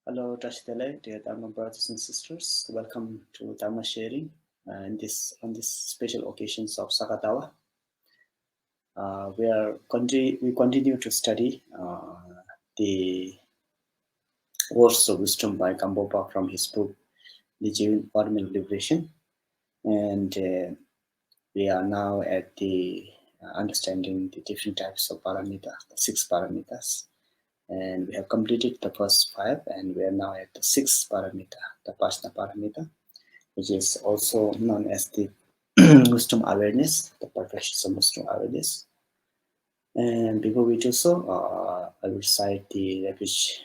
Hello, Tashitele, dear Dharma brothers and sisters. Welcome to Dharma sharing on this special occasions of Saga Dawa. We continue to study the words of wisdom by Gampopa from his book, The Genuine Ornament of Liberation, and we are now at the understanding the different types of paramita, the 6 paramitas. And we have completed the first 5, and we are now at the 6th paramita, the Prajna paramita, which is also known as the wisdom awareness, the perfections of wisdom awareness. And before we do so, I will recite the refuge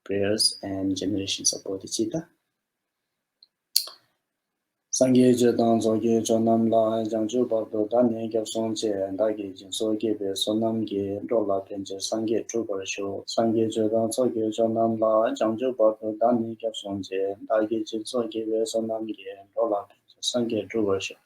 prayers and generations of bodhicitta. Sangye Jodang Zoge Jonam La Jangju Bado Danye Gyab Songje and Dagi Jinso Gebe Sonam Ge Rola Penje Sangye Trubar Show Sangye Jodang Zoge Jonam La Jangju Bado Danye Gyab Songje and Dagi Jinso Gebe Sonam Ge Rola Penje Sangye Trubar Show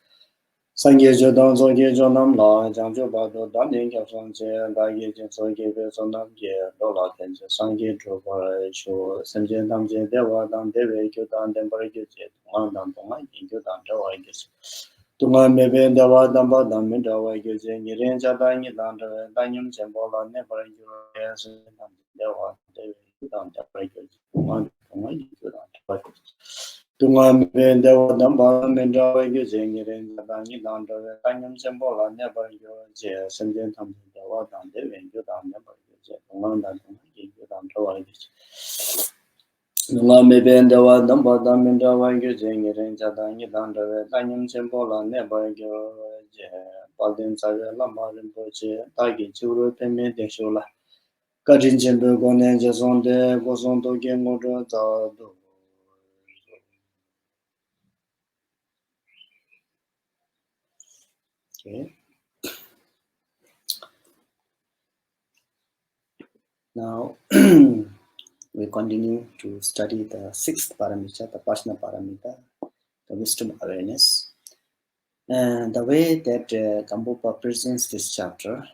Sangye Jodang Zoge Jonam La Jangju Bado Danye Gyab Songje and Dagi Jinso Gebe Sonam Ge Rola Penje Sangye Trubar Show Semje Namje Dewa Dan Deve Kyudan Dembar Gyuje Dan Tonga Yingyu Dan Dawa Gyuje Tunga Mebe Dawa Damba Dan Min Dawa Gyuje Niren Jada Ngi Dan Dawa Danyam Jembola Nebar Gyuje Dewa Deve Dan Dawa Gyuje Tonga Yingyu Dan Dawa Gyuje Tunga Mebe Dawa Damba Min Dawa Gyuje Niren Jada Ngi Dan Dawa Danyam Jembola Nebar Gyuje Semjen Tam Dawa Dan Deve Yingyu Dan Nebar Gyuje Tonga Dan Tonga Yingyu Dan Dawa Gyuje Nunga Mebe Dawa Damba Dan Min Dawa Gyuje Niren Jada Ngi Dan Dawa Danyam Jembola Nebar Gyuje Baldin Saga Lama Rinpoche Dagi Churu Peme Deshola Kajin Jembe Gone Jasonde Gosondo Gengodo Zado. Okay. Now we continue to study the 6th paramita, the Prajna paramita, the wisdom awareness. And the way that Gampopa presents this chapter,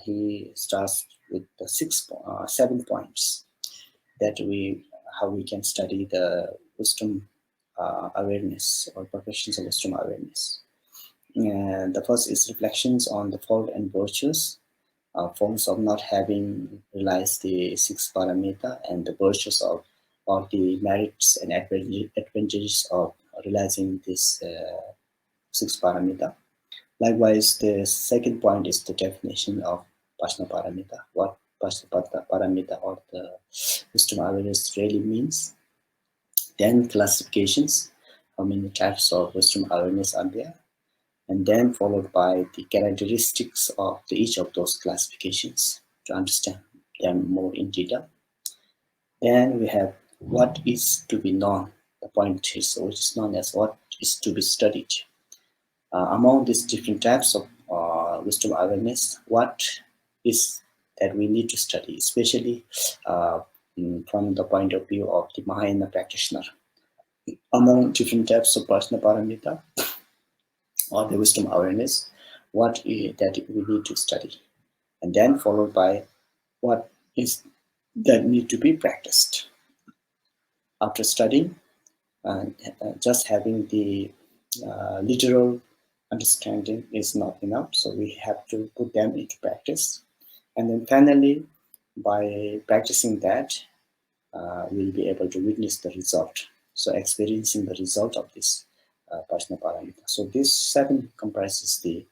he starts with the 7 points that how we can study the wisdom awareness or perfections of wisdom awareness. And the first is reflections on the fault and virtues, forms of not having realized the 6 paramita, and the virtues of the merits and advantages of realizing this 6 paramita. Likewise, the second point is the definition of Prajna paramita, what Prajna paramita or the wisdom awareness really means. Then classifications, how many types of wisdom awareness are there, and then followed by the characteristics of each of those classifications to understand them more in detail. Then we have what is to be known, the point is which is known as what is to be studied. Among these different types of wisdom awareness, what is that we need to study, especially from the point of view of the Mahayana practitioner. Among different types of Prajna paramita or the wisdom awareness, what is that we need to study, and then followed by what is that need to be practiced. After studying, just having the literal understanding is not enough, so we have to put them into practice. And then finally, by practicing that, we'll be able to witness the result. So experiencing the result of this Prajna paramita. So this 7 comprises the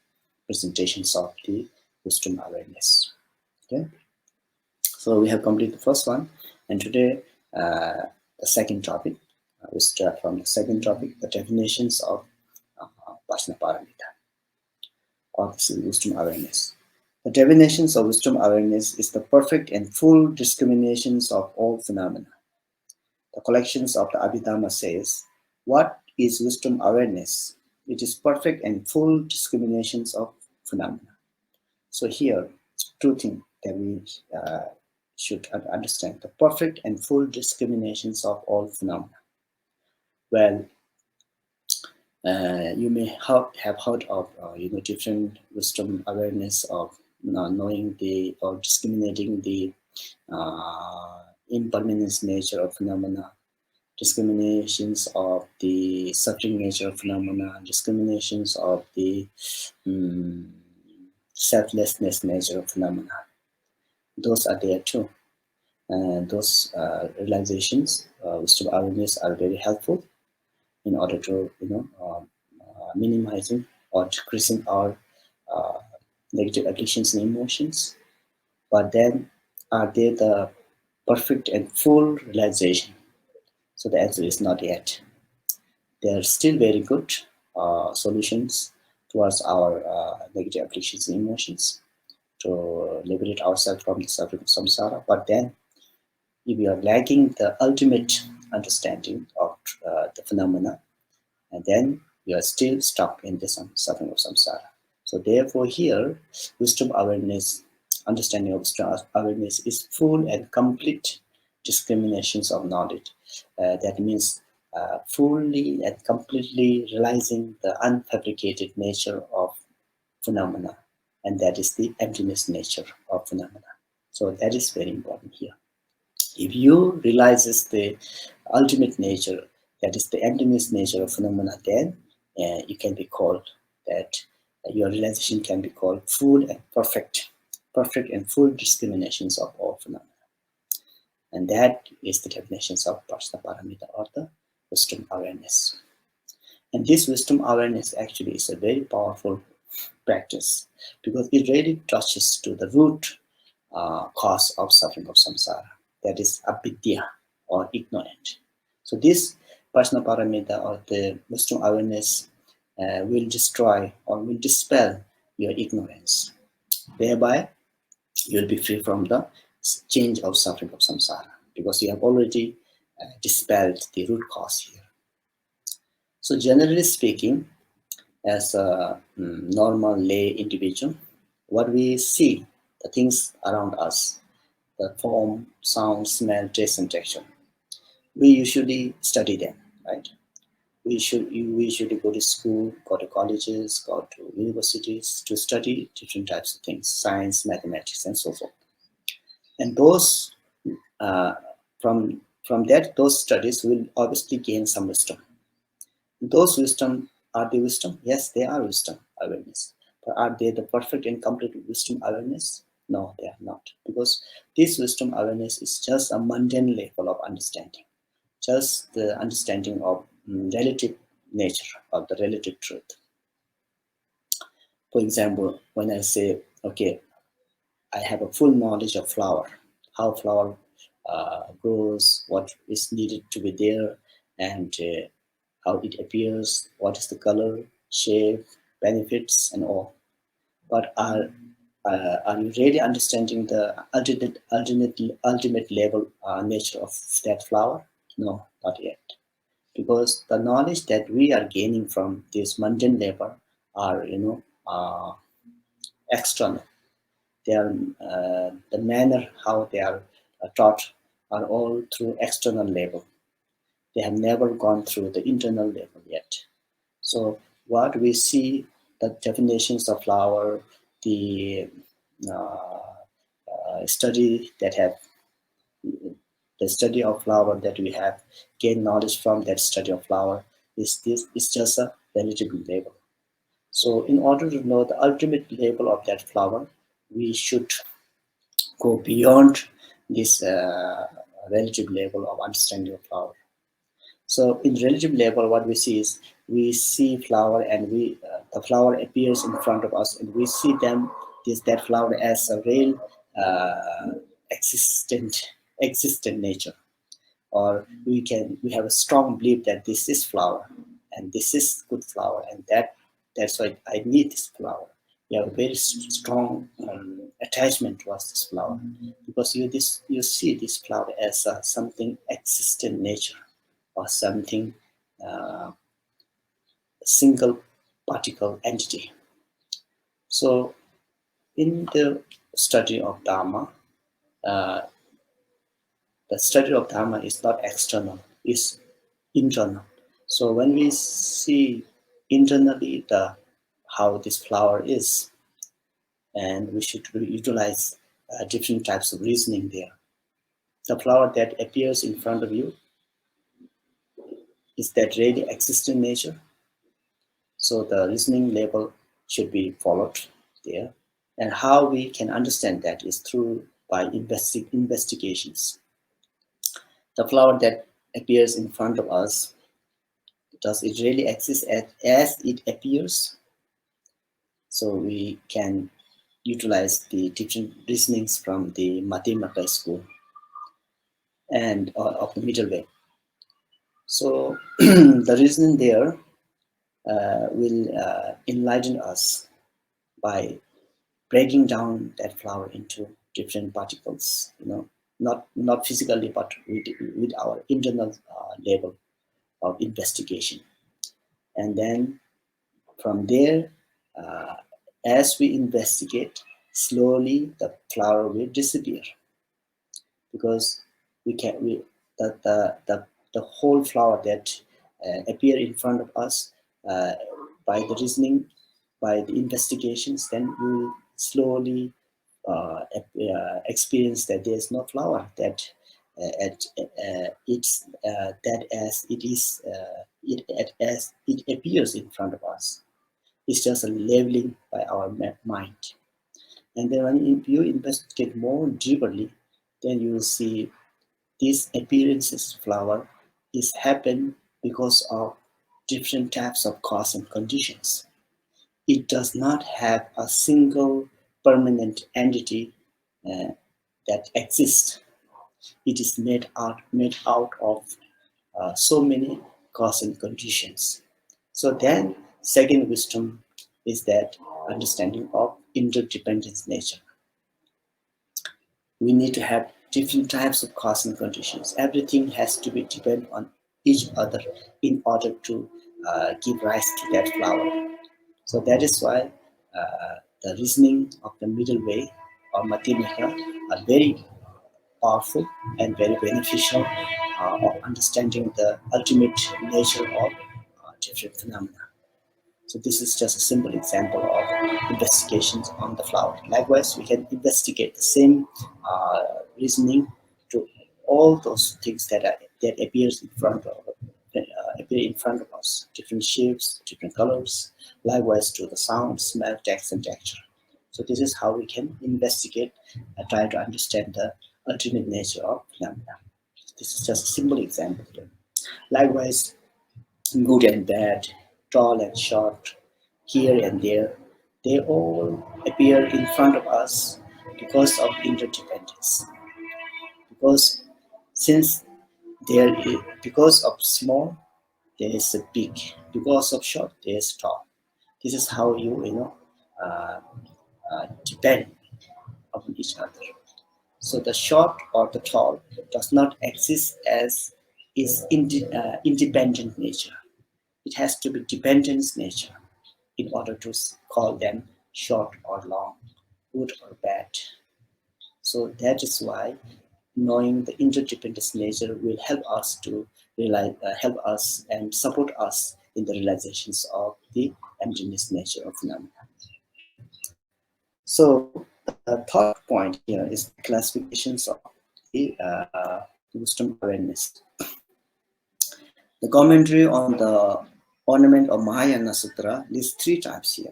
presentations of the wisdom awareness. Okay. So we have completed the first one, and today the second topic. We start from the second topic, the definitions of Prajna paramita, or wisdom awareness. The definitions of wisdom awareness is the perfect and full discriminations of all phenomena. The collections of the Abhidhamma says, what is wisdom awareness? It is perfect and full discriminations of phenomena. So here, 2 things that we should understand: the perfect and full discriminations of all phenomena. Well, you may have heard of different wisdom awareness of knowing the or discriminating the impermanence nature of phenomena, discriminations of the suffering nature of phenomena, discriminations of the selflessness nature of phenomena. Those are there too. Those realizations, wisdom awareness, are very helpful in order to minimizing or decreasing our uh, negative addictions and emotions. But then, are they the perfect and full realization? So the answer is not yet. They are still very good solutions towards our negative addictions and emotions to liberate ourselves from the suffering of samsara. But then, if we are lacking the ultimate understanding of the phenomena, and then you are still stuck in the suffering of samsara. So therefore here, wisdom awareness, understanding of wisdom awareness is full and complete discriminations of knowledge. That means fully and completely realizing the unfabricated nature of phenomena, and that is the emptiness nature of phenomena. So that is very important here. If you realizes the ultimate nature, that is the emptiness nature of phenomena, then you can be called that your realization can be called full and perfect and full discriminations of all phenomena. And that is the definitions of Prajna Paramita, or the wisdom awareness. And this wisdom awareness actually is a very powerful practice because it really touches to the root cause of suffering of samsara, that is avidya, or ignorant. So this Prajna Paramita, or the wisdom awareness, will destroy or will dispel your ignorance. Thereby, you will be free from the change of suffering of samsara because you have already dispelled the root cause here. So generally speaking, as a normal lay individual, what we see, the things around us, the form, sound, smell, taste, and texture, we usually study them, right? We usually go to school, go to colleges, go to universities to study different types of things, science, mathematics, and so forth. And those uh, from that, those studies will obviously gain some wisdom. Those wisdom, are they wisdom? Yes, they are wisdom awareness. But are they the perfect and complete wisdom awareness? No, they are not. Because this wisdom awareness is just a mundane level of understanding, just the understanding of relative nature, of the relative truth. For example, when I say, okay, I have a full knowledge of flower, how flower grows, what is needed to be there, and how it appears, what is the color, shape, benefits, and all. But are you really understanding the ultimate level nature of that flower? No, not yet. Because the knowledge that we are gaining from this mundane level are, external. They are the manner how they are taught are all through external level. They have never gone through the internal level yet. So what we see, the definitions of flower, the study that have the study of flower that we have gained knowledge from that study of flower is just a relative level. So in order to know the ultimate level of that flower, we should go beyond this relative level of understanding of flower. So in relative level, what we see is we see flower, and we the flower appears in front of us, and we see that flower as a real existent nature, or we have a strong belief that this is flower, and this is good flower, and that's why I need this flower. You have a very strong attachment towards this flower because you see this flower as something existent nature, or something single particle entity. So in the study of Dharma, uh, the study of Dharma is not external, it's internal. So when we see internally the how this flower is, and we should utilize different types of reasoning there. The flower that appears in front of you, is that really exist in nature? So the reasoning label should be followed there. And how we can understand that is through by investigations. The flower that appears in front of us, does it really exist as it appears? So we can utilize the different reasonings from the mathematical school and of the middle way. So the reasoning there will enlighten us by breaking down that flower into different particles, not physically, but with our internal level of investigation. And then from there, uh, as we investigate, slowly the flower will disappear, because we can we the whole flower that appear in front of us uh, by the reasoning, by the investigations, then we will slowly experience that there is no flower that it's that as it is as it appears in front of us. It's just a labeling by our mind. And then when you investigate more deeply, then you will see these appearances flower is happen because of different types of cause and conditions. It does not have a single permanent entity uh, that exists. It is made out of so many cause and conditions. So then, second wisdom is that understanding of interdependence nature. We need to have different types of cause and conditions. Everything has to be depend on each other in order to give rise to that flower. So that is why the reasoning of the middle way or Mathemata are very powerful and very beneficial of understanding the ultimate nature of different phenomena. So this is just a simple example of investigations on the flower. Likewise, we can investigate the same reasoning to all those things that appears in front of appear in front of us, different shapes, different colors. Likewise, to the sound, smell, text, and texture. So this is how we can investigate and try to understand the ultimate nature of phenomena. This is just a simple example here. Likewise, good and bad, tall and short, here and there, they all appear in front of us because of interdependence. Because since because of small, there is a big. Because of short, there is tall. This is how uh, depend upon each other. So the short or the tall does not exist as is independent nature. It has to be dependent nature in order to call them short or long, good or bad. So that is why knowing the interdependent nature will help us to realize, help us and support us in the realizations of the emptiness nature of phenomena. So the third point here is the classifications of the wisdom awareness. The commentary on the Ornament of Mahayana Sutra lists three types here: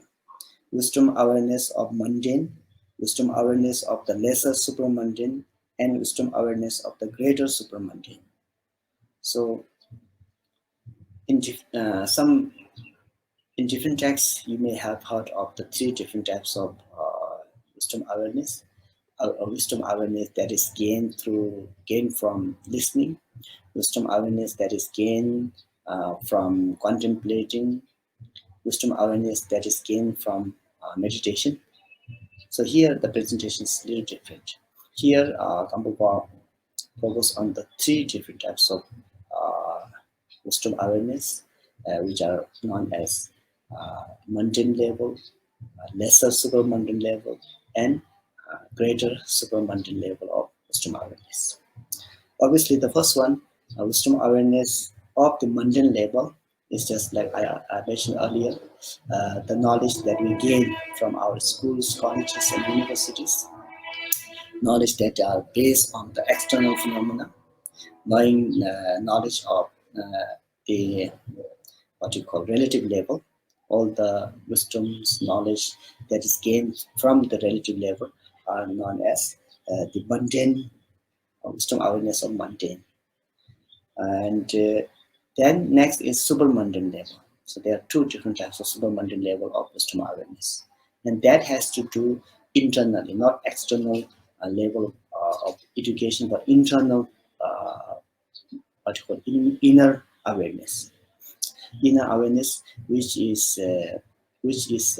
wisdom awareness of mundane, wisdom awareness of the lesser supramundane, and wisdom awareness of the greater supramundane. So in some in different texts, you may have heard of the three different types of wisdom awareness. A wisdom awareness that is gained from listening, wisdom awareness that is gained from contemplating, wisdom awareness that is gained from meditation. So here the presentation is a little different. Here Gampopa focus on the three different types of uh, wisdom awareness, which are known as mundane level, lesser supermundane level, and greater supermundane level of wisdom awareness. Obviously, the first one, wisdom awareness of the mundane level, is just like I mentioned earlier, the knowledge that we gain from our schools, colleges, and universities. knowledge that are based on the external phenomena, knowing knowledge of the what you call relative level. All the wisdoms, knowledge that is gained from the relative level are known as the mundane wisdom awareness of mundane. And then next is supermundane level. So there are two different types of supermundane level of wisdom awareness, and that has to do internally, not external level of education, but internal what you call inner awareness. Inner awareness, which is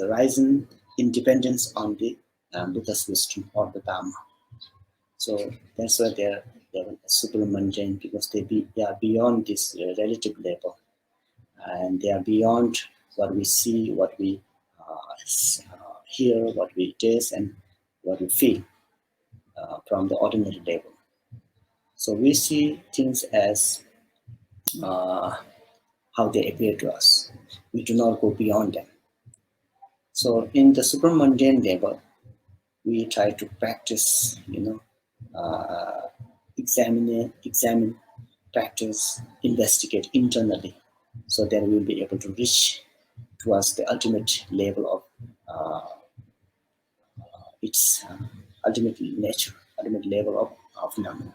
rising in dependence on the Buddha's wisdom or the Dharma. So that's why they're super mundane, because they are beyond this relative level, and they are beyond what we see, what we hear, what we taste, and what we feel from the ordinary level. So we see things as how they appear to us. We do not go beyond them. So in the super mundane level, we try to practice, examine, practice, investigate internally, so that we will be able to reach towards the ultimate level of its ultimate nature, ultimate level of phenomena.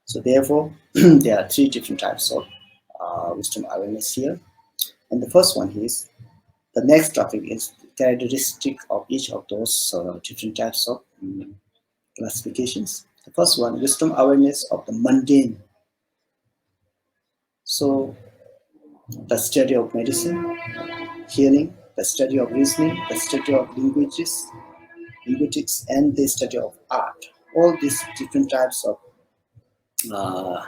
So therefore, there are three different types of wisdom awareness here. And the first one is, the next topic is the characteristic of each of those different types of classifications. The first one, wisdom awareness of the mundane. So the study of medicine, healing, the study of reasoning, the study of linguistics, and the study of art. All these different types of uh,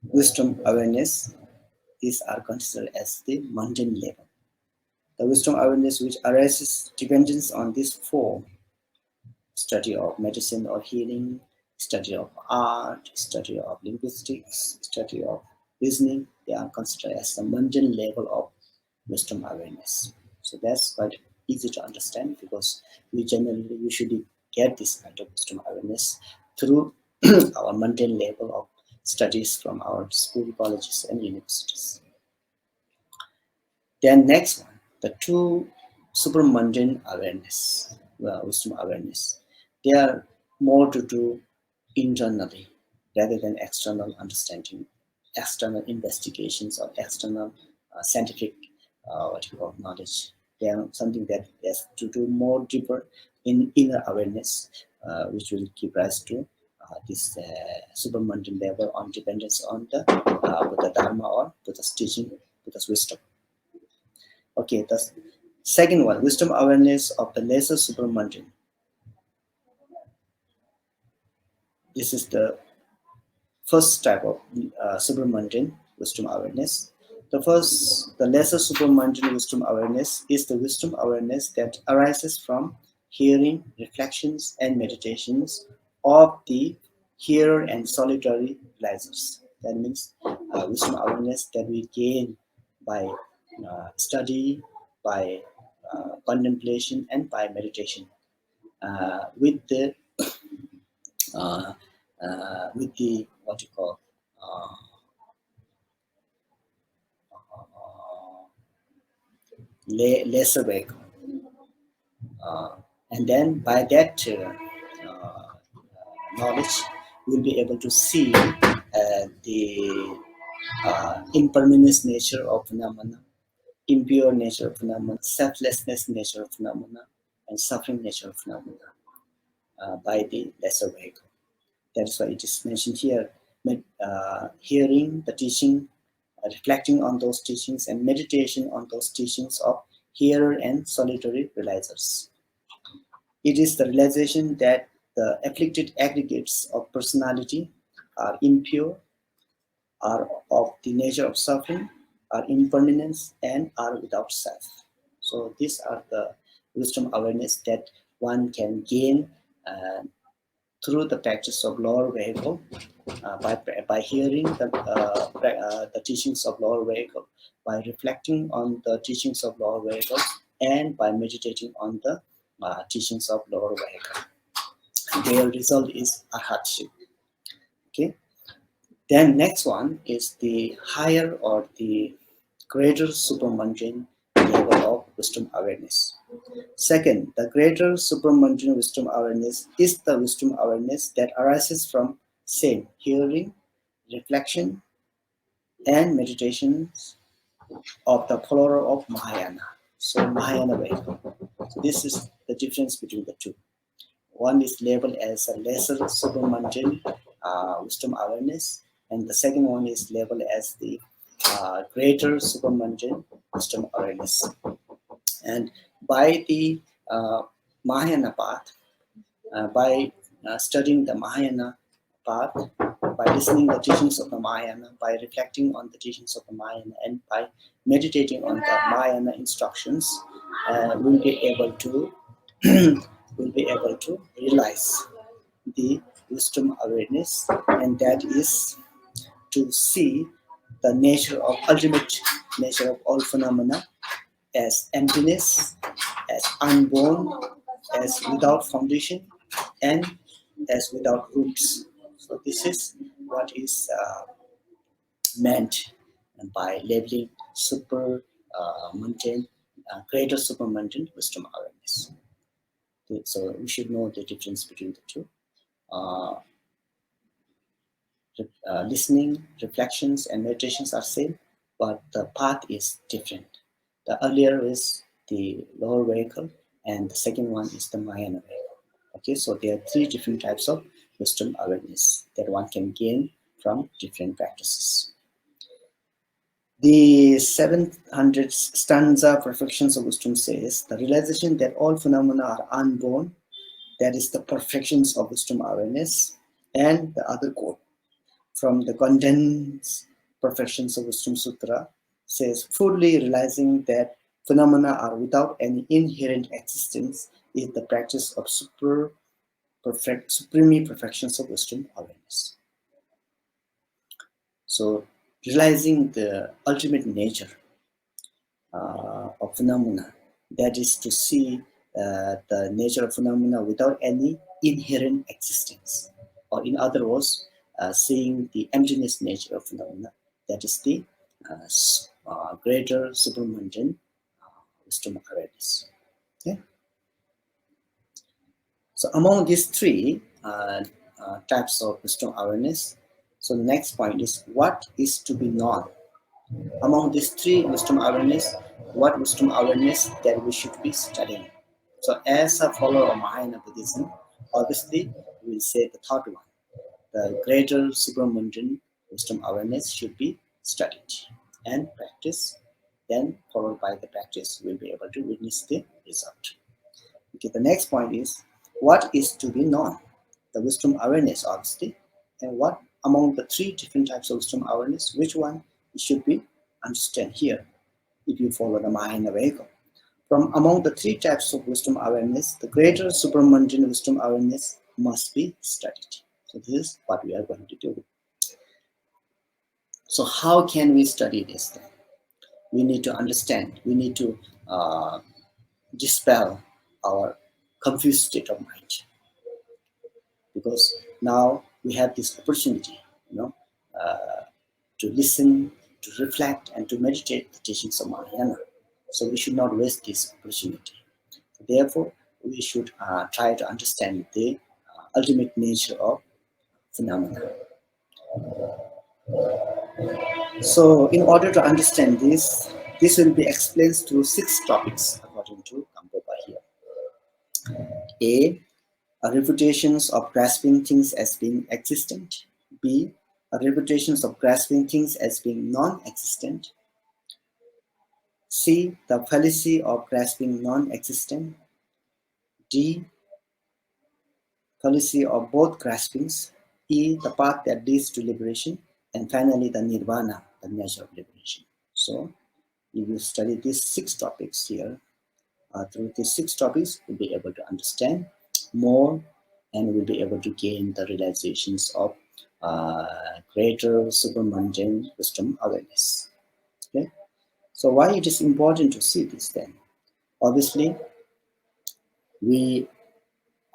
wisdom awareness, these are considered as the mundane level. The wisdom awareness which arises dependence on these four: study of medicine or healing, study of art, study of linguistics, study of reasoning, they are considered as the mundane level of wisdom awareness. So that's quite easy to understand, because we generally usually get this kind of wisdom awareness through our mundane level of studies from our school, colleges, and universities. Then next one, the two super mundane awareness, wisdom awareness. They are more to do internally rather than external understanding, external investigations, or external scientific what you call knowledge. They are something that has to do more deeper in inner awareness, which will give rise to this super mundane level on dependence on the Buddha Dharma or Buddha's teaching, Buddha's wisdom. Okay, the second one, wisdom awareness of the lesser supermundane. This is the first type of supermundane wisdom awareness. The lesser supermundane wisdom awareness is the wisdom awareness that arises from hearing, reflections, and meditations of the hearer and solitary realizers. That means wisdom awareness that we gain by study, by contemplation, and by meditation, uh, with the what you call uh, lesser vehicle, and then by that knowledge, we'll be able to see the impermanence nature of phenomena, impure nature of phenomena, selflessness nature of phenomena, and suffering nature of phenomena by the lesser vehicle. That's why it is mentioned here. Hearing the teaching, reflecting on those teachings, and meditation on those teachings of hearer and solitary realizers. It is the realization that the afflicted aggregates of personality are impure, are of the nature of suffering, are impermanence, and are without self. So these are the wisdom awareness that one can gain through the practice of lower vehicle, by hearing the teachings of lower vehicle, by reflecting on the teachings of lower vehicle, and by meditating on the teachings of lower vehicle. their result is arhatship. Okay. Then next one is the higher or the greater supermundane level of wisdom awareness. Second, the greater supermundane wisdom awareness is the wisdom awareness that arises from same hearing, reflection, and meditations of the follower of Mahayana. So Mahayana way. So this is the difference between the two. One is labeled as a lesser supermundane wisdom awareness, and the second one is labeled as the greater supermundane wisdom awareness. And by the Mahayana path, by studying the Mahayana path, by listening the teachings of the Mahayana, by reflecting on the teachings of the Mahayana, and by meditating on the Mahayana instructions, we'll be able to will be able to realize the wisdom awareness, and that is to see the nature of ultimate nature of all phenomena as emptiness, as unborn, as without foundation, and as without roots. So this is what is meant by labeling super mundane, greater super mundane wisdom awareness. Okay, so we should know the difference between the two. Uh, Listening, reflections, and meditations are same, but the path is different. The earlier is the lower vehicle, and the second one is the Mahayana vehicle. Okay, so there are three different types of wisdom awareness that one can gain from different practices. The 700th stanza, Perfections of Wisdom, says, the realization that all phenomena are unborn, that is the perfections of wisdom awareness. And the other quote from the condensed Perfections of Wisdom Sutra says, fully realizing that phenomena are without any inherent existence is the practice of supreme perfections of wisdom awareness. So realizing the ultimate nature of phenomena, that is to see the nature of phenomena without any inherent existence, or in other words, seeing the emptiness nature of phenomena, that is the greater supermundane wisdom awareness. Okay? So among these three types of wisdom awareness, so the next point is what is to be known. Among these three wisdom awareness, what wisdom awareness that we should be studying? So as a follower of Mahayana Buddhism, obviously we'll say the third one, the greater supermundane wisdom awareness should be studied and practiced. Then followed by the practice, we'll be able to witness the result. Okay, the next point is what is to be known? The wisdom awareness, obviously, and what among the three different types of wisdom awareness, which one should be understand here if you follow the Mahayana vehicle. From among the three types of wisdom awareness, the greater supermundane wisdom awareness must be studied. So this is what we are going to do. So how can we study this then? We need to understand, we need to dispel our confused state of mind, because now we have this opportunity, to listen, to reflect, and to meditate the teachings of Mahayana. So we should not waste this opportunity. Therefore, we should try to understand the ultimate nature of phenomena. So in order to understand this will be explained through 6 topics according to Gampopa here. A. Reputations of grasping things as being existent. B. Reputations of grasping things as being non-existent. C. The fallacy of grasping non-existent. D. Fallacy of both graspings. E. The path that leads to liberation. And finally, the nirvana, the nature of liberation. So, if you study these 6 topics here, through these 6 topics, you'll be able to understand more, and we'll be able to gain the realizations of greater supermundane wisdom awareness. Okay, so why it is important to see this then? Obviously, we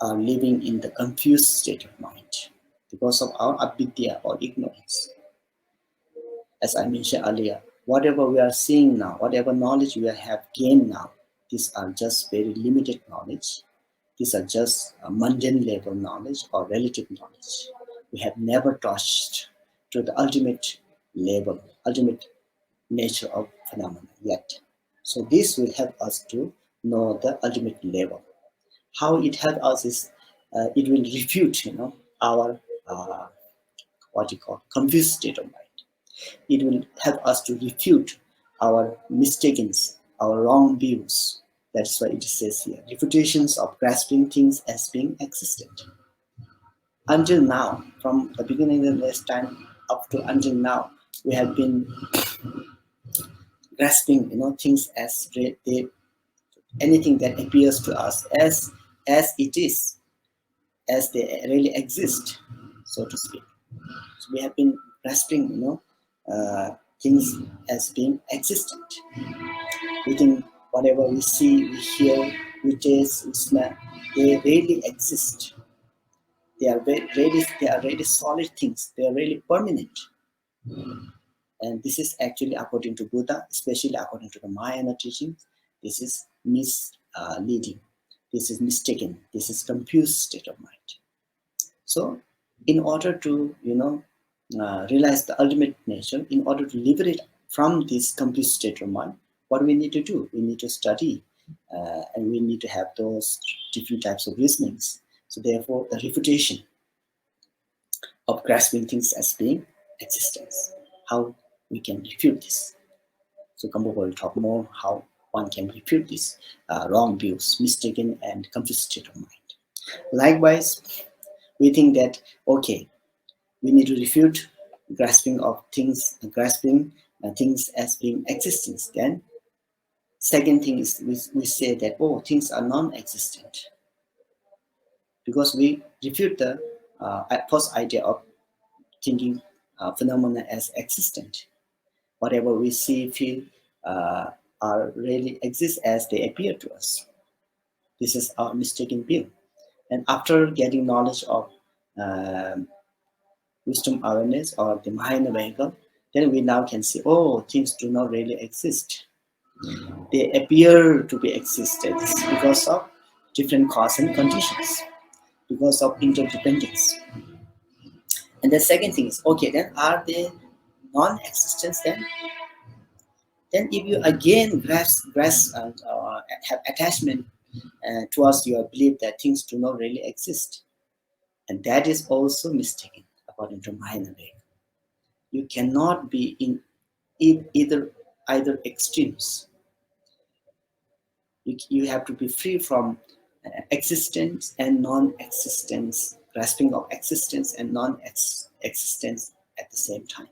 are living in the confused state of mind because of our avidya or ignorance. As I mentioned earlier, whatever we are seeing now, whatever knowledge we have gained now, these are just very limited knowledge. These are just mundane level knowledge or relative knowledge. We have never touched to the ultimate level, ultimate nature of phenomena yet. So this will help us to know the ultimate level. How it helps us is it will refute, our what you call confused state of mind. It will help us to refute our mistakes, our wrong views. That's why it says here, refutations of grasping things as being existent. Until now, from the beginning of this time up to until now, we have been grasping, things as they, anything that appears to us as it is, as they really exist, so to speak. So we have been grasping, things as being existent. We think whatever we see, we hear, we taste, we smell, they really exist. They are really solid things. They are really permanent. And this is actually according to Buddha, especially according to the Mahayana teachings. This is misleading. This is mistaken. This is confused state of mind. So, in order to realize the ultimate nature, in order to liberate from this confused state of mind, what we need to do? We need to study, and we need to have those different types of reasonings. So, therefore, the refutation of grasping things as being existence. How we can refute this. So Gampopa will talk more how one can refute these wrong views, mistaken and confused state of mind. Likewise, we think that, okay, we need to refute grasping things as being existence. Then second thing is we say that, oh, things are non-existent, because we refute the first idea of thinking phenomena as existent. Whatever we see, feel, are really exist as they appear to us. This is our mistaken view. And after getting knowledge of um wisdom awareness or the Mahayana vehicle, then we now can see, oh, things do not really exist. They appear to be existence because of different cause and conditions, because of interdependence. And the second thing is, okay, then are they non-existence then? Then if you again grasp and have attachment towards your belief that things do not really exist, and that is also mistaken according to Mahayana way. You cannot be in either extremes. You have to be free from existence and non-existence, grasping of existence and non-existence at the same time.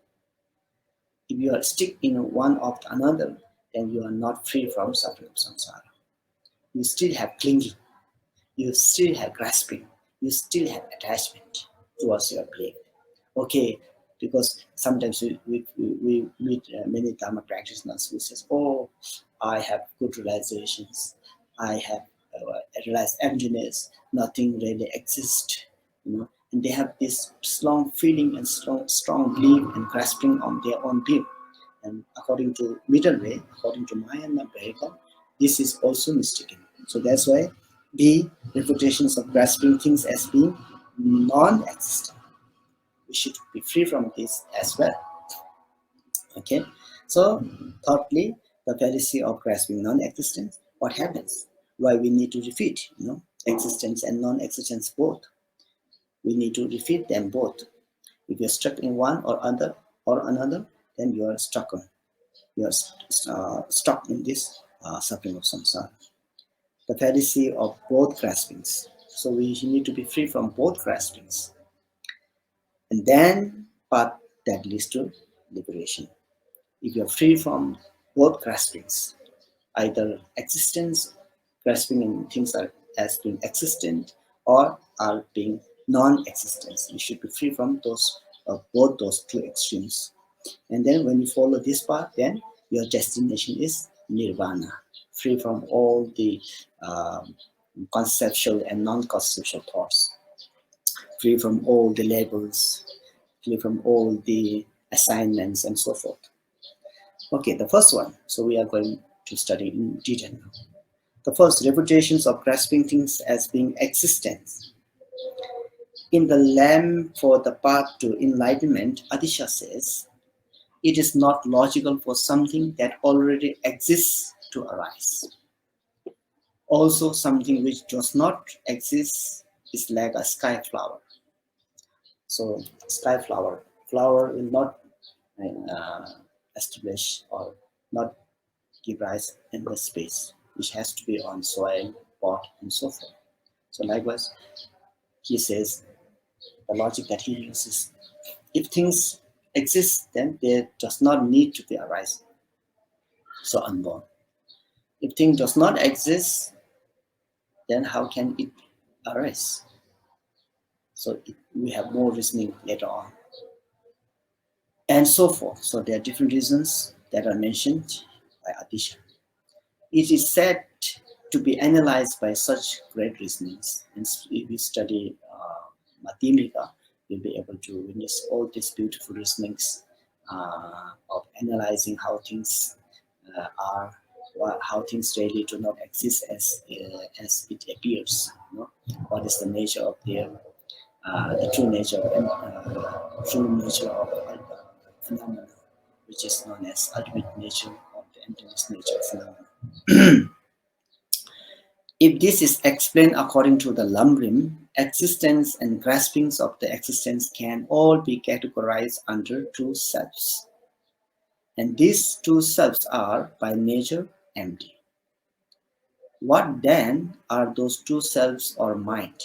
If you are stuck in one of the another, then you are not free from suffering of samsara. You still have clinging, you still have grasping, you still have attachment towards your belief. Okay, because sometimes we meet many Dharma practitioners who says, oh, I have good realizations, I have realized emptiness, nothing really exists, and they have this strong feeling and strong belief and grasping on their own view. And according to middle way, according to Mahayana Vehicle, this is also mistaken. So that's why the reputations of grasping things as being non-existent, we should be free from this as well. Okay. So thirdly, the fallacy of grasping non-existence. What happens? Why we need to defeat, existence and non-existence both. We need to defeat them both. If you're stuck in one or another, then you are stuck on. You are stuck in this suffering of samsara. The fallacy of both graspings. So we need to be free from both graspings. And then path that leads to liberation. If you're free from both graspings, either existence, grasping in things as being existent, or are being non-existence, you should be free from those both those two extremes. And then when you follow this path, then your destination is nirvana, free from all the conceptual and non-conceptual thoughts, free from all the labels, free from all the assignments and so forth. Okay, the first one. So we are going to study in detail now. The first, reputations of grasping things as being existence. In the Lamp for the Path to Enlightenment, Adisha says, it is not logical for something that already exists to arise. Also, something which does not exist is like a sky flower. So, sky flower will not establish or not give rise in the space, which has to be on soil, pot, and so forth. So, likewise, he says the logic that he uses: if things exist, then there does not need to be arising. So, unborn. If thing does not exist, then how can it arise? So we have more reasoning later on, and so forth. So there are different reasons that are mentioned by Adisha. It is said to be analyzed by such great reasonings. And if we study Madhyamika, we'll be able to witness all these beautiful reasonings of analyzing how things are, how things really do not exist as it appears. You know? What is the nature of their the true nature of phenomena, which is known as ultimate nature of the emptiness nature of phenomena. If this is explained according to the Lumbrim, existence and graspings of the existence can all be categorized under two selves. And these two selves are, by nature, empty. What then are those two selves or mind?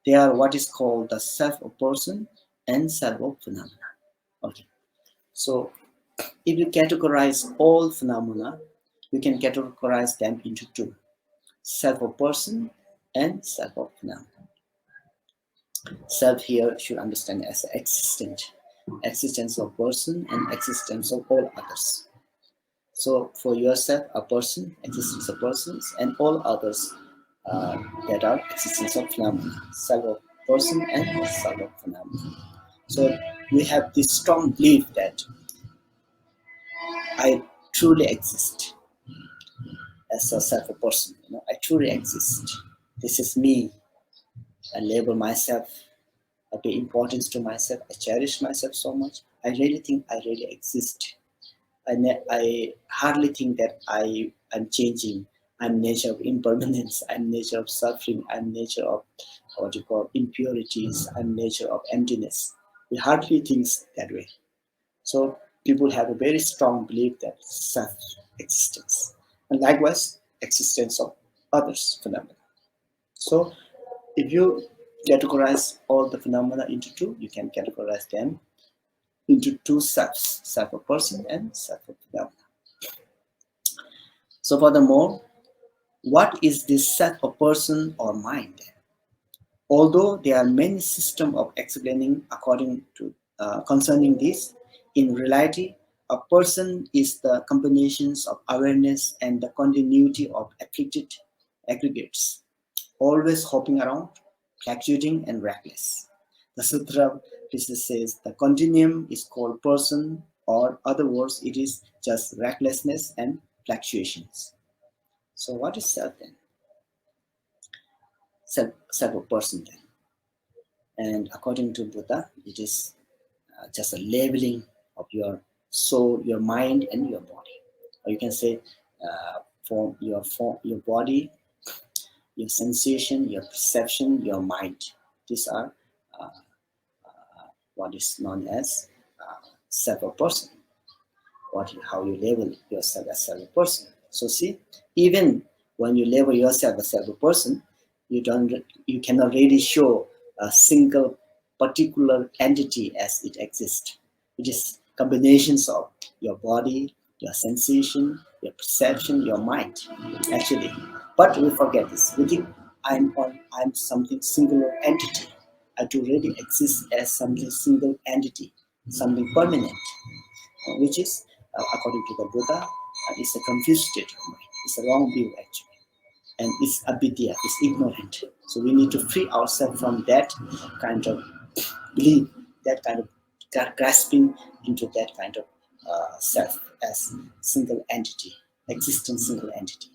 They are what is called the self of person and self of phenomena. Okay, so if you categorize all phenomena, you can categorize them into two: self of person and self of phenomena. Self here should understand as existence of person and existence of all others. So for yourself, a person, existence of persons, and all others that are existence of phenomena, self of person and self of phenomena. So we have this strong belief that I truly exist as a self of person. You know, I truly exist. This is me. I label myself. I pay importance to myself. I cherish myself so much. I really think I really exist. I hardly think that I'm changing. I'm nature of impermanence. I'm nature of suffering. I'm nature of what you call impurities. I'm nature of emptiness. We hardly think that way. So people have a very strong belief that self-existence, and likewise existence of others phenomena. So if you categorize all the phenomena into two, you can categorize them into two selves: self of person and self of phenomena. So furthermore, what is this self of person or mind? Although there are many systems of explaining according to concerning this, in reality, a person is the combinations of awareness and the continuity of afflicted aggregates, always hopping around, fluctuating and reckless. The sutra says the continuum is called person, or other words, it is just recklessness and fluctuations. So what is self then? Self of person then. And according to Buddha, it is just a labeling of your soul, your mind, and your body. Or you can say your body, your sensation, your perception, your mind. These are what is known as self of person. How you label yourself as self person. So see, even when you label yourself as self person, you cannot really show a single particular entity as it exists. It is combinations of your body, your sensation, your perception, your mind, actually. But we forget this. We think I'm something singular entity. I do really exist as something single entity, something permanent, which is, according to the Buddha, is a confused state of mind. It's a wrong view, actually. and it's avidya, it's ignorant. So we need to free ourselves from that kind of belief, that kind of grasping into that kind of self as single entity, existing single entity.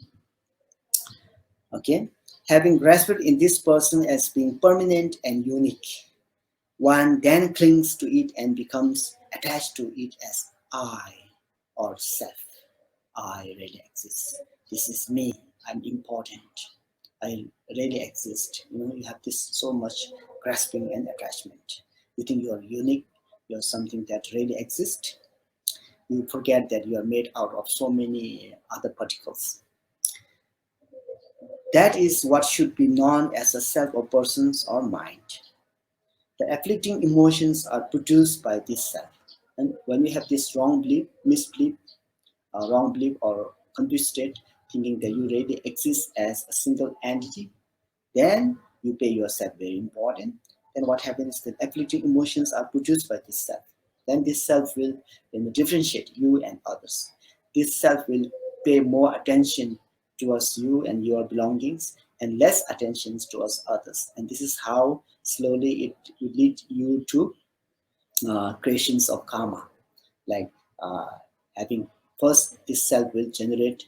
Okay, having grasped in this person as being permanent and unique, one then clings to it and becomes attached to it as I or self. I really exist. This is me. I'm important. I really exist. You have this so much grasping and attachment. You think you are unique. You're something that really exists. You forget that you are made out of so many other particles. That is what should be known as a self or persons or mind. The afflicting emotions are produced by this self. And when we have this wrong belief, misbelief, wrong belief or confused state, thinking that you really exist as a single entity, then you pay yourself very important. Then what happens is that afflicting emotions are produced by this self. Then this self will differentiate you and others. This self will pay more attention towards you and your belongings and less attention towards others. And this is how slowly it will lead you to creations of karma, like having first this self will generate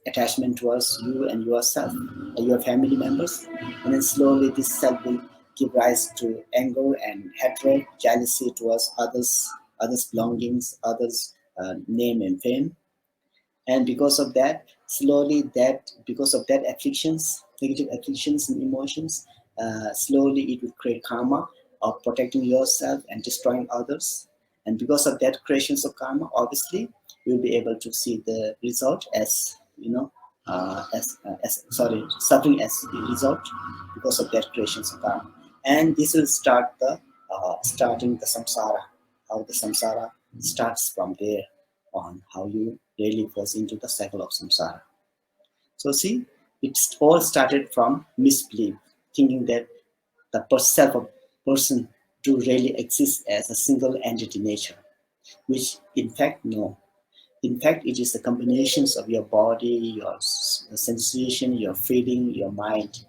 attachment towards you and yourself, your family members, and then slowly this self will give rise to anger and hatred, jealousy towards others belongings, others name and fame. And because of that, slowly that because of that afflictions, negative afflictions and emotions, slowly it will create karma of protecting yourself and destroying others. And because of that creations of karma, obviously you'll be able to see the result as suffering as the result because of that creations of karma. And this will start the starting the samsara, how the samsara starts from there on, how you really falls into the cycle of samsara. So see, it all started from misbelief, thinking that the self of person do really exist as a single entity nature, which in fact no. In fact, it is the combinations of your body, your sensation, your feeling, your mind.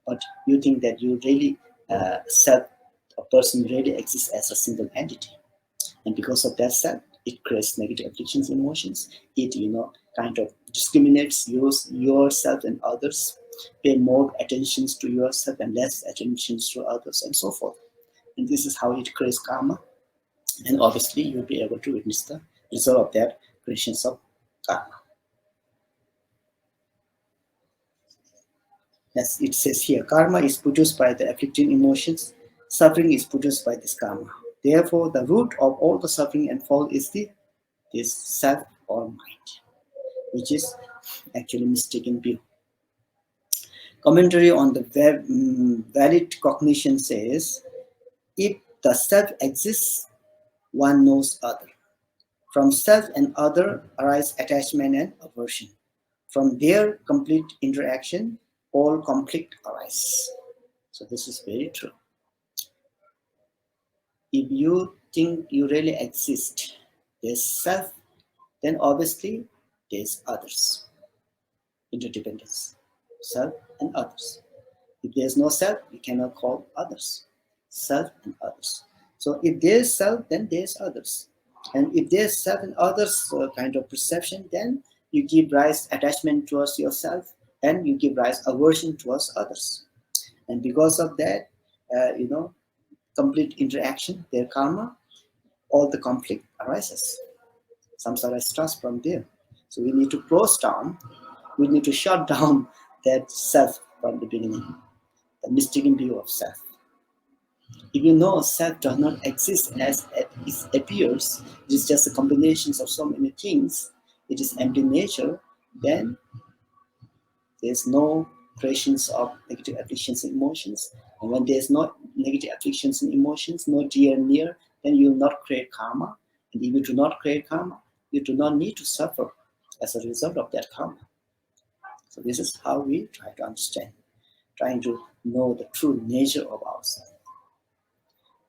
But you think that you really self, a person really exists as a single entity. And because of that self, it creates negative afflictions, emotions. It kind of discriminates yourself and others, pay more attentions to yourself and less attentions to others, and so forth. And this is how it creates karma. And obviously you'll be able to witness the result of that creations of karma. As it says here, karma is produced by the afflicting emotions, suffering is produced by this karma. Therefore, the root of all the suffering and fall is this self or mind, which is actually mistaken view. Commentary on the valid cognition says, if the self exists, one knows other. From self and other arise attachment and aversion. From their complete interaction, all conflict arise. So this is very true. If you think you really exist, there's self, then obviously there's others. Interdependence, self and others. If there's no self, we cannot call others. Self and others. So if there's self, then there's others. And if there's self and others kind of perception, then you give rise attachment towards yourself and you give rise aversion towards others. And because of that, complete interaction, their karma, all the conflict arises. Samsara starts from there. So we need to close down, we need to shut down that self from the beginning, the mistaken view of self. If you know self does not exist as it appears, it is just a combination of so many things, it is empty nature, then there's no creations of negative afflictions and emotions. And when there's no negative afflictions and emotions, no dear near, then you will not create karma. And if you do not create karma, you do not need to suffer as a result of that karma. So this is how we try to understand, trying to know the true nature of ourselves,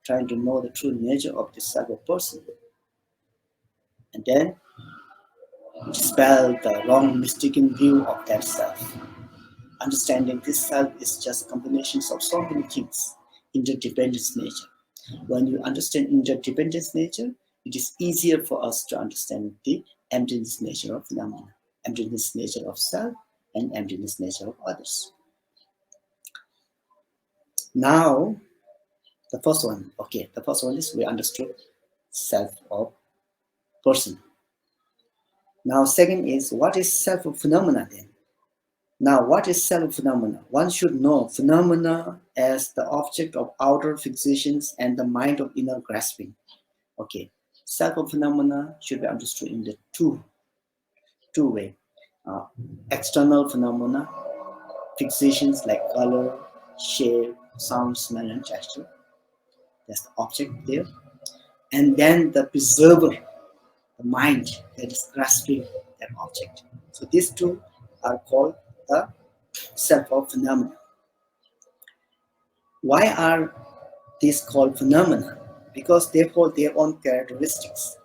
trying to know the true nature of this type of person. And then dispel the wrong mistaken view of that self. Understanding this self is just combinations of so many things, interdependence nature. When you understand interdependence nature, it is easier for us to understand the emptiness nature of phenomena, emptiness nature of self, and emptiness nature of others. Now, the first one, okay, the first one is we understood self of person. Now, second is what is self of phenomena then? Now, what is self phenomena? One should know phenomena as the object of outer fixations and the mind of inner grasping. Okay, self of phenomena should be understood in the two way. External phenomena, fixations like color, shape, sound, smell, and texture. That's the object there. And then the preserver, the mind that is grasping that object. So these two are called the self of phenomena. Why are these called phenomena? Because they hold their own characteristics.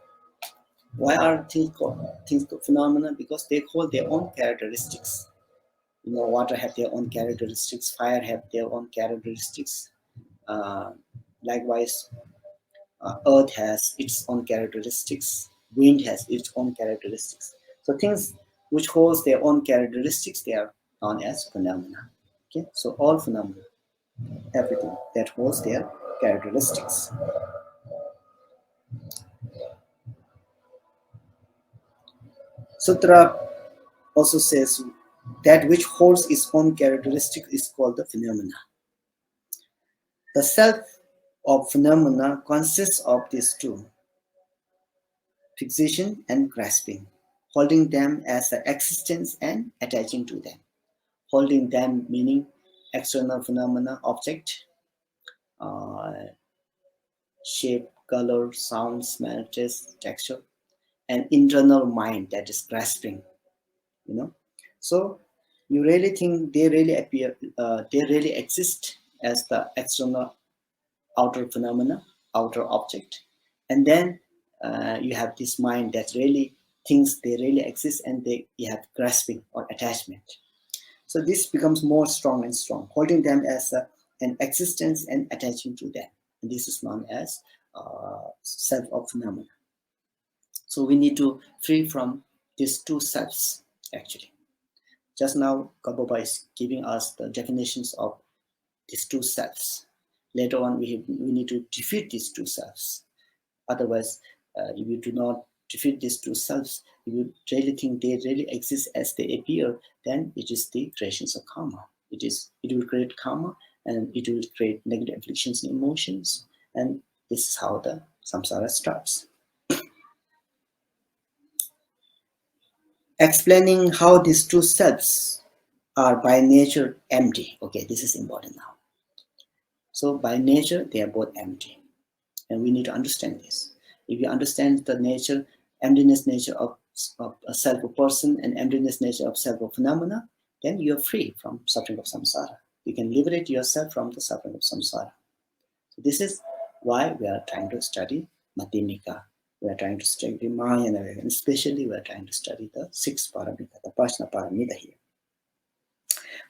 Why are things called phenomena? Because they hold their own characteristics. You know, water have their own characteristics, fire have their own characteristics. Uh, Likewise, earth has its own characteristics, wind has its own characteristics. So things which holds their own characteristics, they are known as phenomena. Okay, so all phenomena, everything that holds their characteristics. Sutra also says that which holds its own characteristic is called the phenomena. The self of phenomena consists of these two, fixation and grasping, holding them as an existence and attaching to them. Holding them meaning external phenomena, object, uh, shape, color, sound, smell, taste, texture, and internal mind that is grasping, you know. So you really think they really appear, they really exist as the external outer phenomena, outer object, and then you have this mind that really thinks they really exist, and you have grasping or attachment. So this becomes more strong and strong, holding them as an existence and attaching to them. And this is known as self of phenomena. So we need to free from these two selves actually. Just now, Gampopa is giving us the definitions of these two selves. Later on, we need to defeat these two selves. Otherwise, if you do not defeat these two selves, if you really think they really exist as they appear, then it is the creations of karma. It will create karma, and it will create negative afflictions and emotions. And this is how the samsara starts. Explaining how these two selves are by nature empty. Okay, this is important now. So by nature, they are both empty. And we need to understand this. If you understand the nature, emptiness nature of a self of person and emptiness nature of self of phenomena, then you are free from suffering of samsara. You can liberate yourself from the suffering of samsara. So this is why we are trying to study Madhyamika. We are trying to study Mahayana, and especially we are trying to study the sixth paramita, the Prajna paramita here.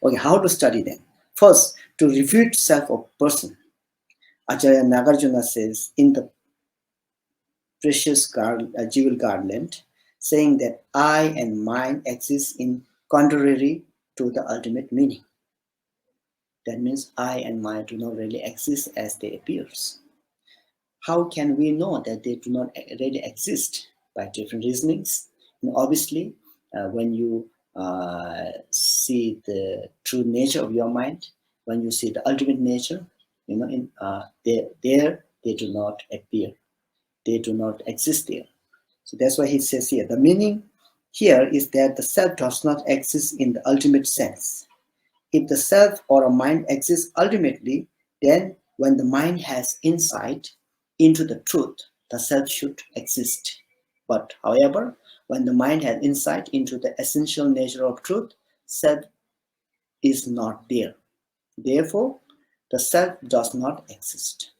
Okay, how to study them? First, to refute self of person. Acharya Nagarjuna says in the precious jewel garland, saying that I and mine exist in contrary to the ultimate meaning. That means I and mine do not really exist as they appears. How can we know that they do not really exist? By different reasonings. And obviously, when you see the true nature of your mind, when you see the ultimate nature, you know, they do not appear. They do not exist there. So that's why he says here, the meaning here is that the self does not exist in the ultimate sense. If the self or a mind exists ultimately, then when the mind has insight into the truth, the self should exist. But however, when the mind has insight into the essential nature of truth, self is not there. Therefore, the self does not exist.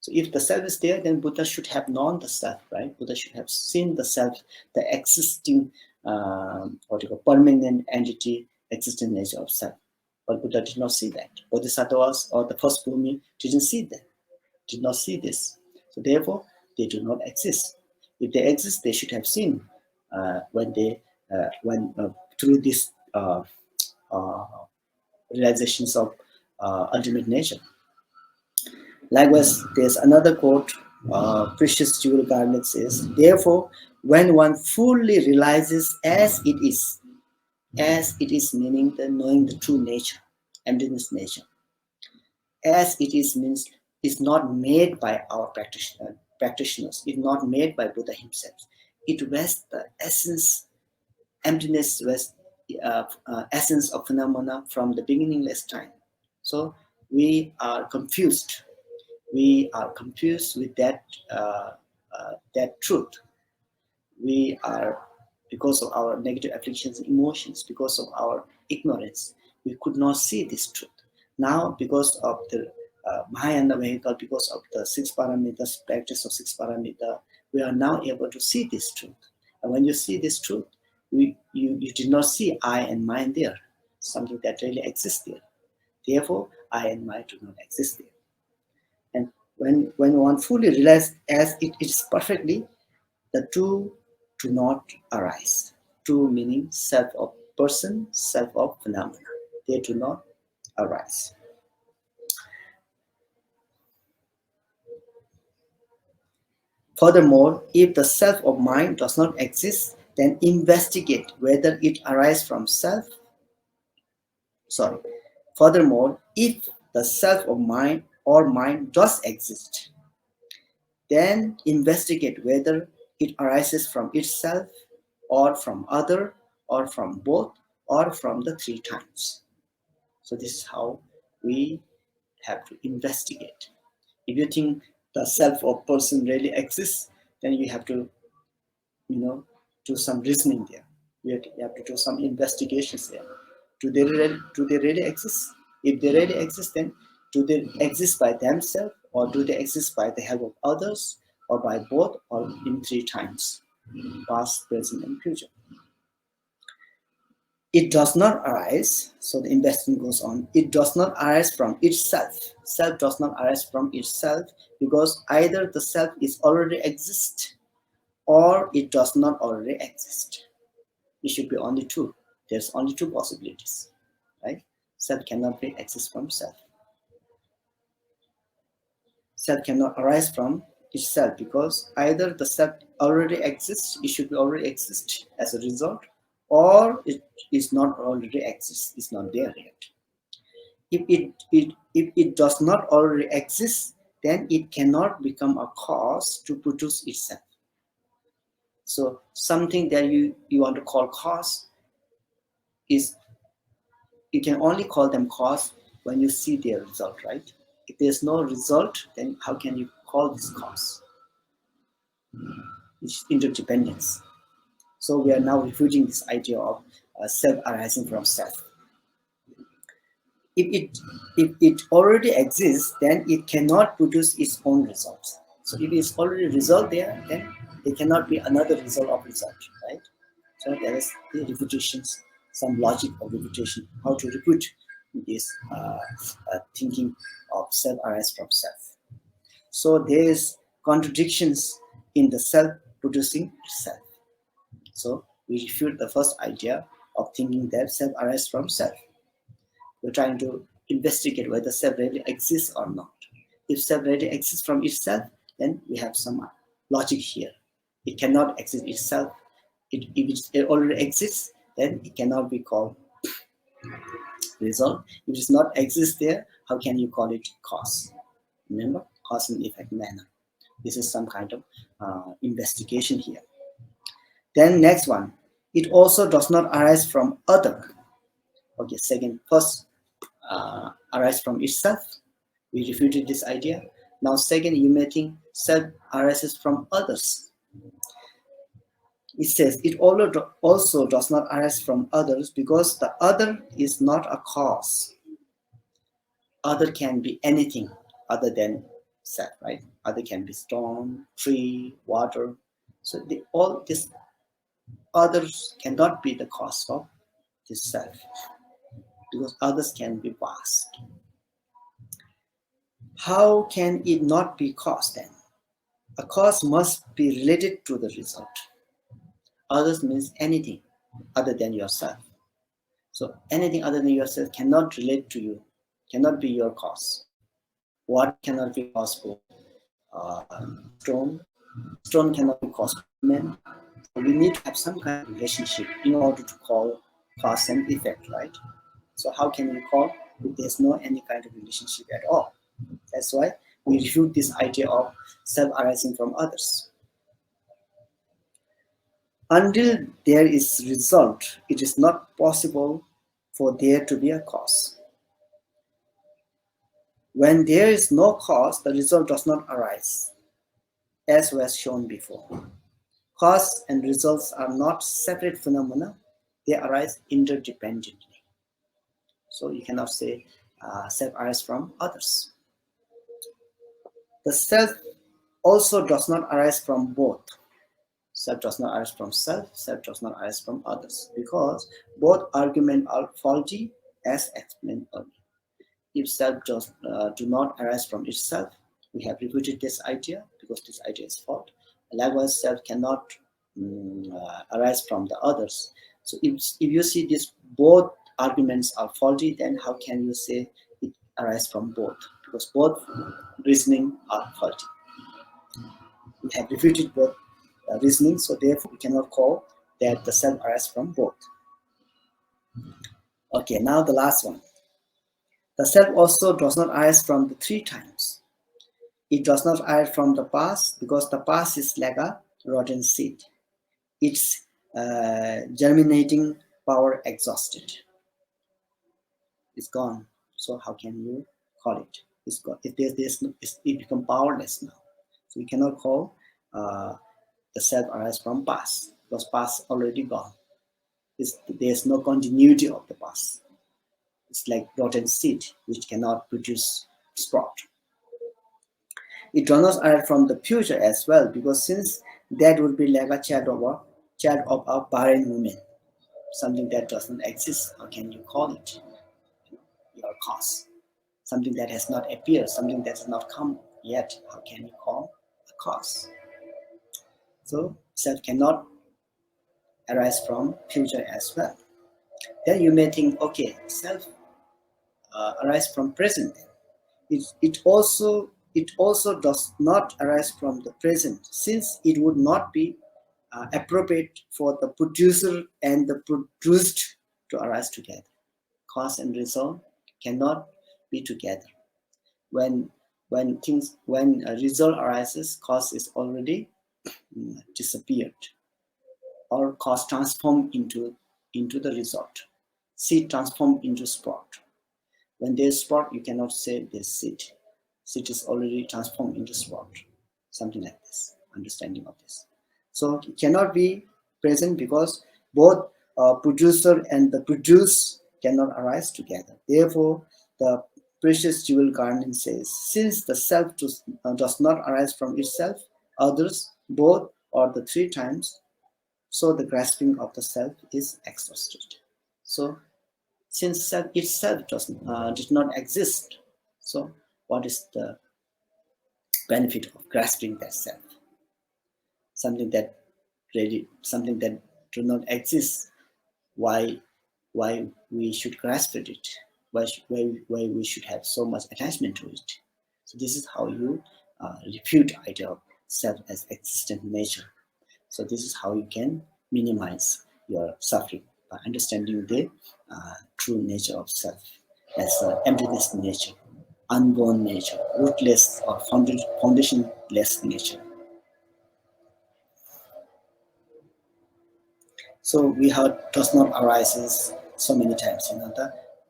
So if the self is there, then Buddha should have known the self, right? Buddha should have seen the self, the existing what you call permanent entity, existent nature of self. But Buddha did not see that. Bodhisattvas or the first Bhumi didn't see that, did not see this. So therefore, they do not exist. If they exist, they should have seen when through this uh, realizations of ultimate nature. Likewise, there's another quote, Precious Jewel Garnet says, therefore, when one fully realizes as it is meaning the knowing the true nature, emptiness nature, as it is means is not made by our practitioners, it's not made by Buddha himself. It was the essence, emptiness was essence of phenomena from the beginningless time. So we are confused. We are confused with that truth. We are, because of our negative afflictions and emotions, because of our ignorance, we could not see this truth. Now, because of the Mahayana vehicle, because of the six paramitas, practice of six paramita, we are now able to see this truth. And when you see this truth, you did not see I and mine there, something that really exists there. Therefore, I and mine do not exist there. And when one fully realizes as it is perfectly, the two do not arise. Two meaning self of person, self of phenomena. They do not arise. Furthermore, if the self of mind does not exist, then investigate whether it arises from self. Sorry. Furthermore, if the self of mind or mind does exist, then investigate whether it arises from itself or from other or from both or from the three times. So this is how we have to investigate. If you think the self or person really exists, then you have to, do some reasoning there. You have to do some investigations there. Do they really exist? If they really exist, then do they exist by themselves or do they exist by the help of others or by both or in three times, past, present, and future? It does not arise, so the investment goes on, it does not arise from itself. Self does not arise from itself because either the self is already exist or it does not already exist. It should be only two. There's only two possibilities, right? Self cannot be exist from self. Self cannot arise from itself because either the self already exists, it should be already exist as a result, or it is not already exists, it's not there yet. If it does not already exist, then it cannot become a cause to produce itself. So something that you want to call cause is, you can only call them cause when you see their result, right? If there's no result, then how can you call this cause? It's interdependence. So we are now refuting this idea of self arising from self. If it already exists, then it cannot produce its own results. So if it's already result there, then there cannot be another result of result, right? So there is the refutations, some logic of refutation, how to refute this thinking of self arise from self. So there is contradictions in the self producing itself. So we refute the first idea of thinking that self arises from self. We're trying to investigate whether self really exists or not. If self really exists from itself, then we have some logic here. It cannot exist itself. If it already exists, then it cannot be called result. If it does not exist there, how can you call it cause? Remember, cause and effect manner. This is some kind of investigation here. Then next one, it also does not arise from other. Okay, first arise from itself. We refuted this idea. Now second, you may think self arises from others. It says it also does not arise from others because the other is not a cause. Other can be anything other than self, right? Other can be stone, tree, water. So all this others cannot be the cause of this self, because others can be past. How can it not be cause then? A cause must be related to the result. Others means anything other than yourself. So anything other than yourself cannot relate to you, cannot be your cause. Water cannot be cause for stone. Stone cannot be cause for man. So we need to have some kind of relationship in order to call cause and effect, right? So how can we call if there's no any kind of relationship at all? That's why we refute this idea of self arising from others. Until there is result, it is not possible for there to be a cause. When there is no cause, the result does not arise, as was shown before. Cause and results are not separate phenomena, they arise interdependently. So you cannot say self arises from others. The self also does not arise from both. Self does not arise from self does not arise from others, because both arguments are faulty as explained earlier. If self does do not arise from itself, we have refuted this idea because this idea is false. Likewise, self cannot arise from the others. So if you see these both arguments are faulty, then how can you say it arises from both? Because both reasoning are faulty. We have refuted both reasoning, so therefore we cannot call that the self arises from both. Okay, now the last one. The self also does not arise from the three times. It does not arise from the past, because the past is like a rotten seed. Its germinating power exhausted. It's gone. So how can you call it? It's gone. If it becomes powerless now. So we cannot call the self arise from past, because past already gone. There's no continuity of the past. It's like rotten seed which cannot produce sprout. It does not arise from the future as well, because since that would be like a child of a barren woman, something that does not exist. How can you call it your cause? Something that has not appeared, something that has not come yet. How can you call a cause? So self cannot arise from future as well. Then you may think, okay, self arise from present. It also does not arise from the present, since it would not be appropriate for the producer and the produced to arise together. Cause and result cannot be together. When a result arises, cause is already disappeared, or cause transformed into the result. Seed transformed into sprout. When there's sprout, you cannot say there's seed. Seed is already transformed into sprout. Something like this, understanding of this. So it cannot be present, because both producer and the produce cannot arise together. Therefore, the precious jewel garden says, since the self does not arise from itself, others, both, or the three times, so the grasping of the self is exhausted. So since self itself did not exist, so what is the benefit of grasping that self? Something that do not exist. Why we should grasp at it? Why we should have so much attachment to it? So this is how you refute the idea of self as existent nature. So this is how you can minimize your suffering, by understanding the true nature of self as emptiness nature, unborn nature, rootless or foundationless nature. So we heard does not arises so many times.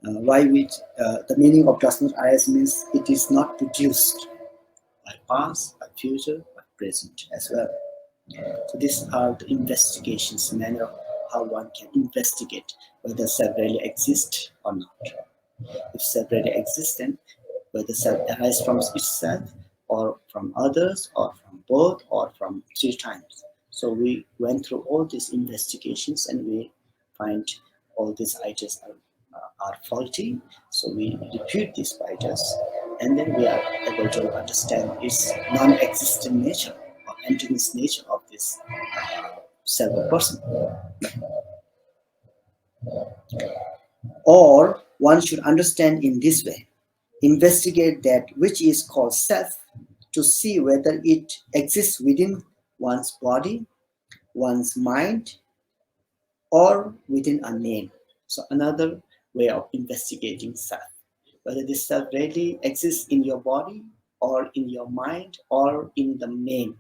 The meaning of does not arise means it is not produced by past, by future, by present as well. So these are the investigations, manner of how one can investigate whether self really exists or not. If self really exists, then whether self arises from itself, or from others, or from both, or from three times. So we went through all these investigations and we find all these ideas are faulty. So we refute these ideas, and then we are able to understand its non-existent nature or emptiness nature of this self or person. Or one should understand in this way: investigate that which is called self to see whether it exists within one's body, one's mind, or within a name. So another way of investigating self, whether this self really exists in your body or in your mind or in the name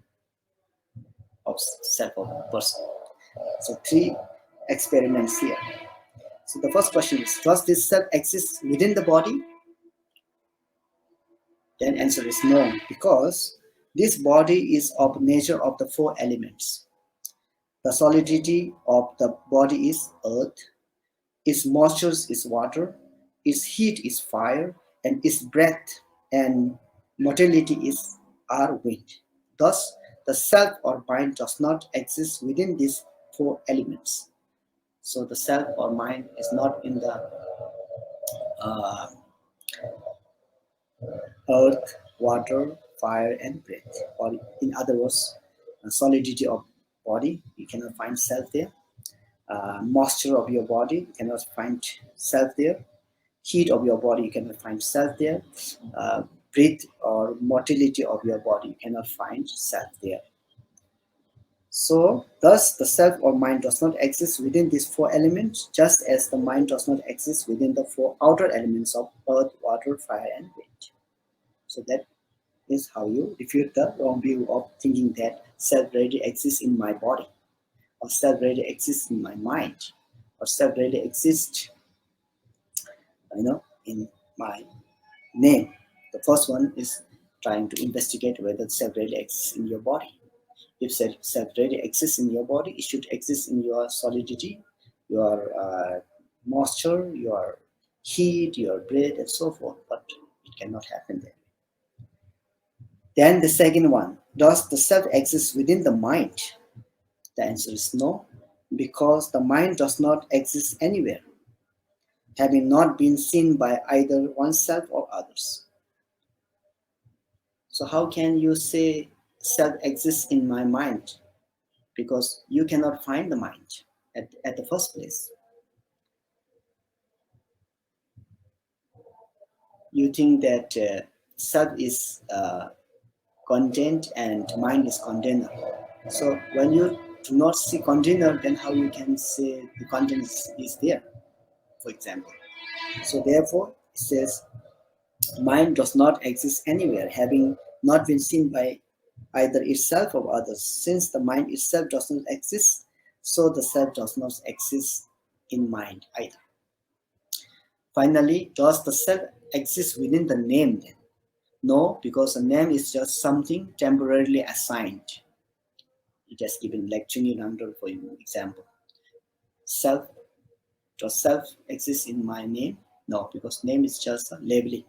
of self of a person. So three experiments here. So the first question is, does this self exist within the body? Then answer is no, because this body is of nature of the four elements. The solidity of the body is earth, its moisture is water, its heat is fire, and its breath and motility is our wind. Thus, the self or mind does not exist within these four elements. So the self or mind is not in the uh, earth, water, fire, and breath. Or in other words, solidity of body, you cannot find self there. Moisture of your body, you cannot find self there. Heat of your body, you cannot find self there. Breath or motility of your body, you cannot find self there. So, thus, the self or mind does not exist within these four elements, just as the mind does not exist within the four outer elements of earth, water, fire, and wind. So that is how you refute the wrong view of thinking that self really exists in my body, or self really exists in my mind, or self really exists, in my name. The first one is trying to investigate whether self really exists in your body. If self really exists in your body, it should exist in your solidity, your moisture, your heat, your breath, and so forth. But it cannot happen there. Then the second one, does the self exist within the mind? The answer is no, because the mind does not exist anywhere, having not been seen by either oneself or others. So how can you say self exists in my mind? Because you cannot find the mind at the first place. You think that self is content and mind is container. So when you do not see container, then how you can say the content is there, for example. So therefore, it says mind does not exist anywhere, having not been seen by either itself or others. Since the mind itself does not exist, so the self does not exist in mind either. Finally, does the self exist within the name then? No, because a name is just something temporarily assigned. It has given like Chonyi Rangdrol for example. Self, does self exist in my name? No, because name is just a labeling,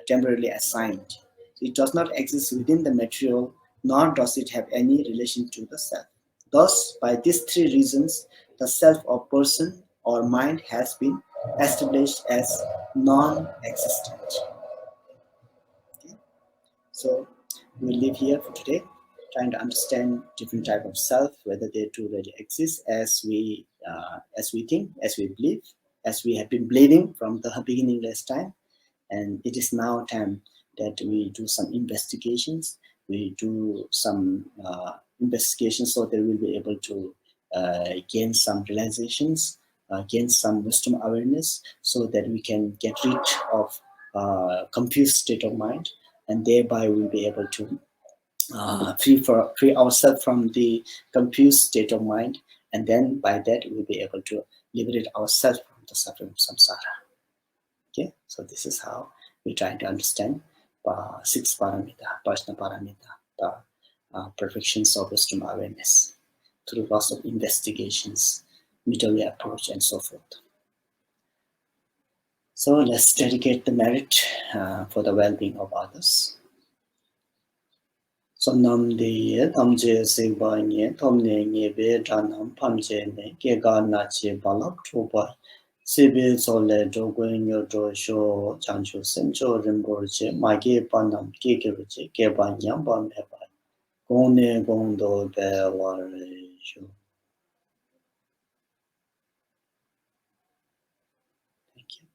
temporarily assigned. So it does not exist within the material, nor does it have any relation to the self. Thus, by these three reasons, the self or person or mind has been established as non-existent. Okay? So we leave here for today, trying to understand different type of self, whether they do really exist as we think, as we believe, as we have been believing from the beginning last time. And it is now time that we do some investigations. We do some investigations so that we'll be able to gain some realizations, gain some wisdom awareness, so that we can get rid of confused state of mind, and thereby we'll be able to free ourselves from the confused state of mind, and then by that we'll be able to liberate ourselves from the suffering of samsara. Okay, so this is how we try to understand six paramita, Prajna paramita, the perfections of wisdom awareness through lots of investigations, middle way approach, and so forth. So let's dedicate the merit for the well-being of others. Sonam de Tamje Sebanye, Tomne Nebe, Janam, Pamjene, Gega Nachi Balak Toba, Sibi Sole, Jogun Yodo Sho, Chancho Sencho Rimborche, Magi Panam, Kikiruchi, Keban Yambam Heba, Gone Gondo Beware. Thank you.